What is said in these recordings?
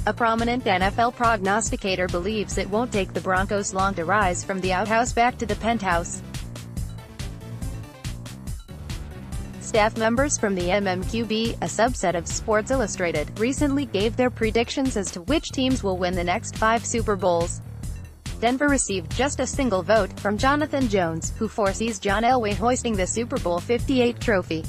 A prominent NFL prognosticator believes it won't take the Broncos long to rise from the outhouse back to the penthouse. Staff members from the MMQB, a subset of Sports Illustrated, recently gave their predictions as to which teams will win the next 5 Super Bowls. Denver received just a single vote, from Jonathan Jones, who foresees John Elway hoisting the Super Bowl 58 trophy.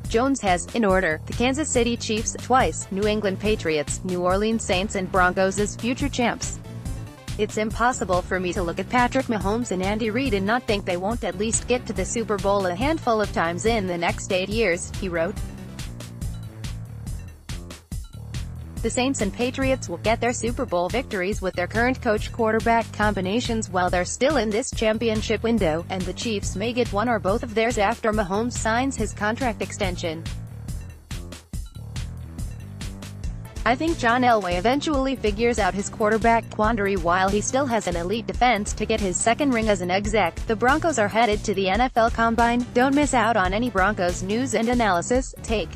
Jones has, in order, the Kansas City Chiefs, twice, New England Patriots, New Orleans Saints and Broncos as future champs. "It's impossible for me to look at Patrick Mahomes and Andy Reid and not think they won't at least get to the Super Bowl a handful of times in the next 8 years, he wrote. The Saints and Patriots will get their Super Bowl victories with their current coach-quarterback combinations while they're still in this championship window, and the Chiefs may get one or both of theirs after Mahomes signs his contract extension. I think John Elway eventually figures out his quarterback quandary while he still has an elite defense to get his second ring as an exec. The Broncos are headed to the NFL Combine. Don't miss out on any Broncos news and analysis. Take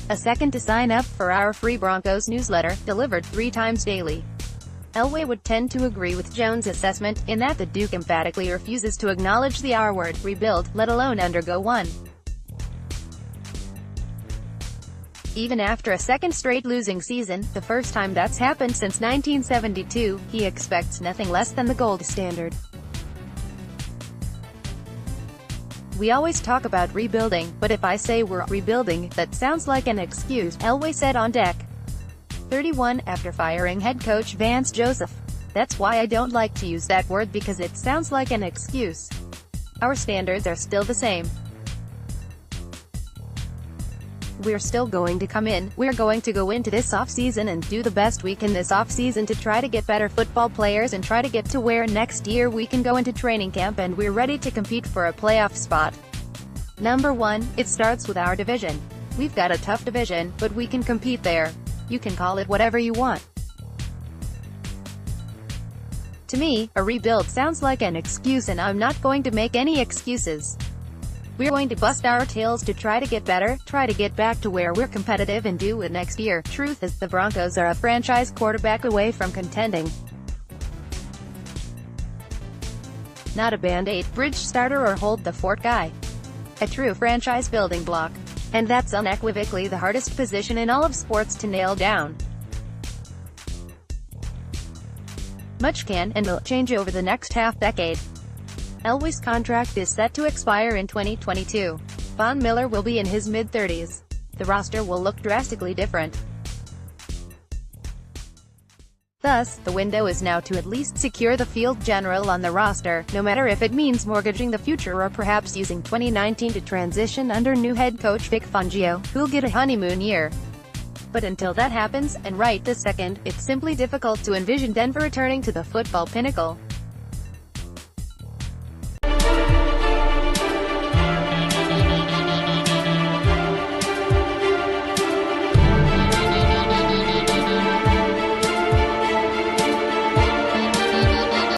a second to sign up for our free Broncos newsletter, delivered 3 times daily." Elway would tend to agree with Jones' assessment, in that the Duke emphatically refuses to acknowledge the R-word, rebuild, let alone undergo one. Even after a second straight losing season, the first time that's happened since 1972, he expects nothing less than the gold standard. "We always talk about rebuilding, but if I say we're rebuilding, that sounds like an excuse," Elway said on deck. 31, after firing head coach Vance Joseph. "That's why I don't like to use that word, because it sounds like an excuse. Our standards are still the same. We're still going to come in, we're going to go into this offseason and do the best we can this offseason to try to get better football players and try to get to where next year we can go into training camp and we're ready to compete for a playoff spot. Number 1, it starts with our division. We've got a tough division, but we can compete there. You can call it whatever you want. To me, a rebuild sounds like an excuse, and I'm not going to make any excuses. We're going to bust our tails to try to get better, try to get back to where we're competitive and do it next year." Truth is, the Broncos are a franchise quarterback away from contending. Not a band-aid, bridge starter or hold the fort guy. A true franchise building block. And that's unequivocally the hardest position in all of sports to nail down. Much can and will change over the next half-decade. Elway's contract is set to expire in 2022. Von Miller will be in his mid-30s. The roster will look drastically different. Thus, the window is now to at least secure the field general on the roster, no matter if it means mortgaging the future or perhaps using 2019 to transition under new head coach Vic Fangio, who'll get a honeymoon year. But until that happens, and right this second, it's simply difficult to envision Denver returning to the football pinnacle.